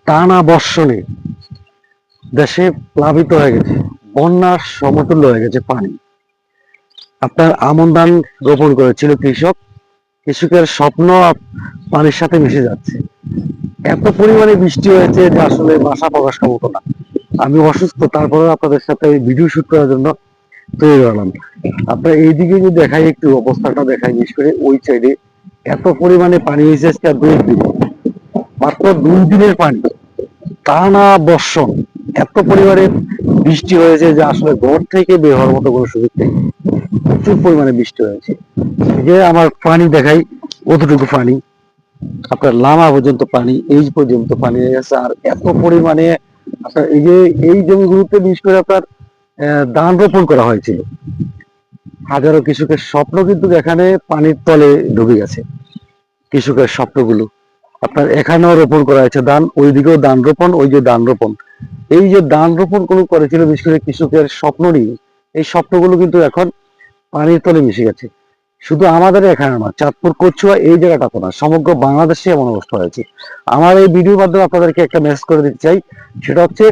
টানা বর্ষণে দেশে প্লাবিত হয়ে গেছে, বন্যার সমতুল্য হয়ে গেছে পানি। আপনার আমন ধান রোপণ করেছিল কৃষকের স্বপ্ন পানির সাথে মিশে যাচ্ছে। এত পরিমাণে বৃষ্টি হয়েছে যে আসলে ভাষা প্রকাশ করার মতো না। আমি অসুস্থ, তারপরে আপনাদের সাথে ভিডিও শুট করার জন্য তৈরি হলাম। আপনার এইদিকে যদি দেখাই, একটু অবস্থাটা দেখাই, বিশেষ করে ওই সাইডে এত পরিমাণে পানি হয়েছে আজকে 2 দিন, মাত্র 2 দিনের পানি, টানা বর্ষণ, এত পরিমাণে বৃষ্টি হয়েছে যে আসলে ঘর থেকে বের হওয়ার মতো কোনো সুযোগ নেই। প্রচুর পরিমাণে বৃষ্টি হয়েছে। এই যে আমার পানি দেখাই, কতটুকু পানি, আপনার লামা পর্যন্ত পানি, এই পর্যন্ত পানি হয়ে গেছে। আর এত পরিমাণে আপনার এই যে এই জমিগুলোতে বিশেষ করে আপনার ধান রোপণ করা হয়েছিল, হাজারো কৃষকের স্বপ্ন কিন্তু এখানে পানির তলে ডুবে গেছে। কৃষকের স্বপ্নগুলো আপনার এখানেও রোপণ করা হয়েছে ধান, ওইদিকেও ধান রোপণ, ওই যে ধান রোপণ, এই যে ধান রোপণ গুলো করেছিল বিশেষ করে কৃষকের স্বপ্ন নিয়ে, এই স্বপ্নগুলো কিন্তু এখন পানির তলে মিশে গেছে। শুধু আমাদের এখানে না, চাঁদপুর কচুয়া এই জায়গাটা তো না, সমগ্র বাংলাদেশে এমন অবস্থা হয়েছে। আমার এই ভিডিওর মাধ্যমে আপনাদেরকে একটা মেসেজ করে দিতে চাই, সেটা হচ্ছে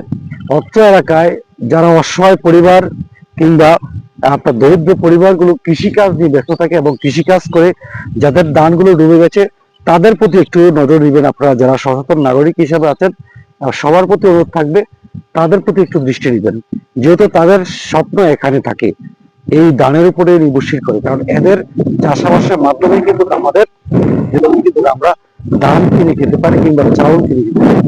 অত্র এলাকায় যারা অসহায় পরিবার কিংবা আপনার দরিদ্র পরিবারগুলো কৃষিকাজ নিয়ে ব্যস্ত থাকে এবং কৃষিকাজ করে যাদের ধানগুলো ডুবে গেছে, তাদের প্রতি একটু নজর দিবেন। আপনারা যারা সচেতন নাগরিক হিসাবে আছেন, সবার প্রতি অনুরোধ থাকবে তাদের প্রতি একটু দৃষ্টি দিবেন, যেহেতু তাদের স্বপ্ন এখানে থাকে, এই ধানের উপরে নির্ভরশীল করে। কারণ এদের চাষাবাসের মাধ্যমে কিন্তু আমাদের কিন্তু আমরা ধান কিনে খেতে পারি কিংবা চাউল কিনে খেতে পারি।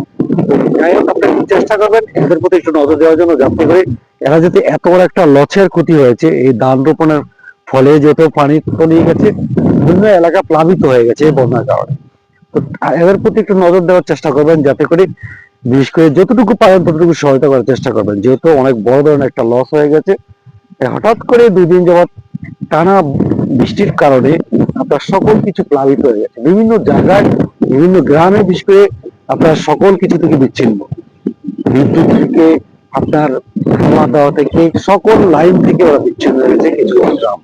যাই হোক, আপনারা চেষ্টা করবেন এদের প্রতি একটু নজর দেওয়ার জন্য, যাতে করে এরা যদি এত বড় একটা লসের ক্ষতি হয়েছে এই ধান রোপণের ফলে, যেহেতু পানি তলিয়ে গেছে, বিভিন্ন এলাকা প্লাবিত হয়ে গেছে এই বন্যার কারণে। তো এদের প্রতি একটু নজর দেওয়ার চেষ্টা করবেন, যাতে করে বিশেষ করে যতটুকু পারেন ততটুকু সহায়তা করার চেষ্টা করবেন, যেহেতু অনেক বড় ধরনের একটা লস হয়ে গেছে। হঠাৎ করে 2 দিন যাবৎ টানা বৃষ্টির কারণে আপনার সকল কিছু প্লাবিত হয়ে গেছে, বিভিন্ন জায়গায়, বিভিন্ন গ্রামে, বিশেষ করে আপনার সকল কিছু থেকে বিচ্ছিন্ন, বিদ্যুৎ থেকে আপনার খাওয়া দাওয়া থেকে সকল লাইন থেকে ওরা বিচ্ছিন্ন হয়ে গেছে কিছু গ্রাম।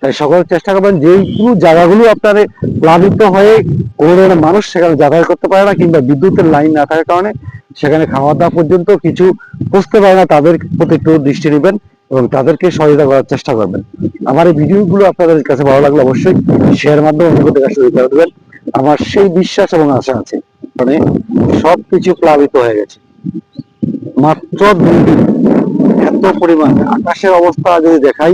তাই সকলে চেষ্টা করবেন যে কোনো জায়গাগুলো আপনার প্লাবিত হয়ে কোনো ধরনের মানুষ সেখানে যাতায়াত করতে পারে না, কিংবা বিদ্যুতের লাইন না থাকার কারণে সেখানে খাওয়া দাওয়া পর্যন্ত কিছু বুঝতে পারে না, তাদের প্রতি একটু দৃষ্টি দিবেন এবং তাদেরকে সহযোগিতা করার চেষ্টা করবেন। আমার এই ভিডিওগুলো আপনাদের কাছে ভালো লাগলে অবশ্যই শেয়ার মাধ্যমে অন্যদের কাছে করে দেবেন। আমার সেই বিশ্বাস এবং আশা আছে, মানে সবকিছু প্লাবিত হয়ে গেছে মাত্র 2 দিন, এত পরিমাণ। আকাশের অবস্থা যদি দেখাই,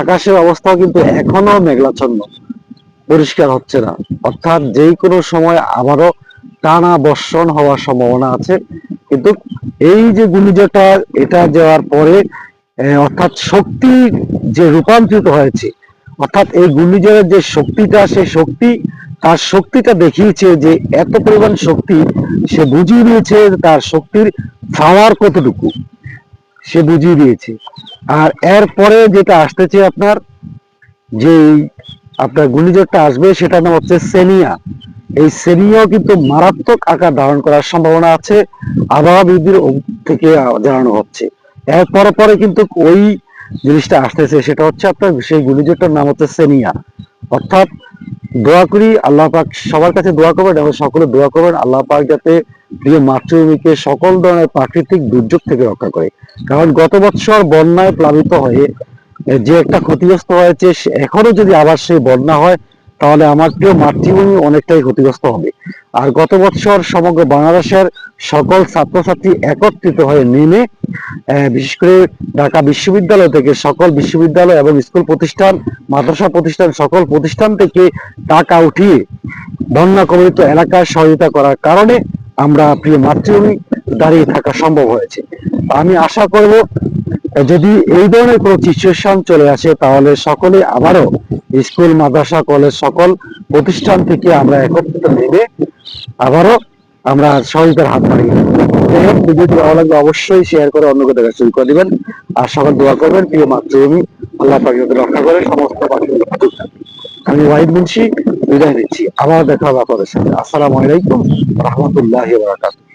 আকাশের অবস্থাও কিন্তু এখনো মেঘলাচ্ছন্ন, পরিষ্কার হচ্ছে না। অর্থাৎ যেই কোনো সময় আবারও টানা বর্ষণ হওয়ার সম্ভাবনা আছে। কিন্তু এই যে ঘূর্ণিঝড়টা, এটা যাওয়ার পরে অর্থাৎ শক্তি যে রূপান্তরিত হয়েছে, অর্থাৎ এই ঘূর্ণিঝড়ের যে শক্তিটা, সেই শক্তি, তার শক্তিটা দেখিয়েছে যে এত পরিমাণ শক্তি, সে বুঝিয়ে দিয়েছে তার শক্তির পাওয়ার কতটুকু, সে বুঝিয়ে দিয়েছে। আর এরপরে যেটা আসতেছে আপনার, যে আপনার ঘূর্ণিঝড়টা আসবে, সেটার নাম হচ্ছে সেনিয়া। এই সেনিয়াও কিন্তু মারাত্মক আকার ধারণ করার সম্ভাবনা আছে, আবহাওয়াবিদদের থেকে জানানো হচ্ছে। এর পরে পরে কিন্তু ওই জিনিসটা আসতেছে, সেটা হচ্ছে আপনার সেই ঘূর্ণিঝড়টার নাম হচ্ছে সেনিয়া। অর্থাৎ দোয়া করি আল্লাহ পাক, সবার কাছে দোয়া করবেন এবং সকলে দোয়া করবেন আল্লাহ পাক যাতে প্রিয় মাতৃভূমিকে সকল ধরনের প্রাকৃতিক দুর্যোগ থেকে রক্ষা করে। কারণ গত বছর বন্যায় প্লাবিত হয়ে যে একটা ক্ষতিগ্রস্ত হয়েছে, এখনো যদি আবার সেই বন্যা হয়, তাহলে আমার প্রিয় মাতৃভূমি অনেকটাই ক্ষতিগ্রস্ত হবে। আর গত বছর সমগ্র বাংলাদেশের সকল ছাত্রছাত্রী একত্রিত হয়ে নেমে, বিশেষ করে ঢাকা বিশ্ববিদ্যালয় থেকে সকল বিশ্ববিদ্যালয় এবং স্কুল প্রতিষ্ঠান, মাদ্রাসা প্রতিষ্ঠান, সকল প্রতিষ্ঠান থেকে টাকা উঠিয়ে বন্যা কবলিত এলাকায় সহযোগিতা করার কারণে আমরা প্রিয় মাতৃভূমি দাঁড়িয়ে থাকা সম্ভব হয়েছে। আমি আশা করব যদি এই ধরনের কোনো সিচুয়েশন চলে আসে, তাহলে সকলে আবারও স্কুল, মাদ্রাসা, কলেজ, সকল প্রতিষ্ঠান থেকে আমরা একত্রিত নেমে আবারও আমরা সহযোগিতার হাত বাড়িয়ে দেব। ভিডিওটি ভালো লাগলে অবশ্যই শেয়ার করে অন্যকে দেখা শুরু করে দিবেন। আর সকল দোয়া করবেন প্রিয় মাতৃভূমি আল্লাহ পাক যাতে রক্ষা করে সমস্ত পাখি। আমি ওয়াহিদ মুন্সি বিদায় নিচ্ছি, আবার দেখা হবে আপনাদের সাথে। আসসালামু আলাইকুম রহমতুল্লাহি ওয়া বারাকাতুহু।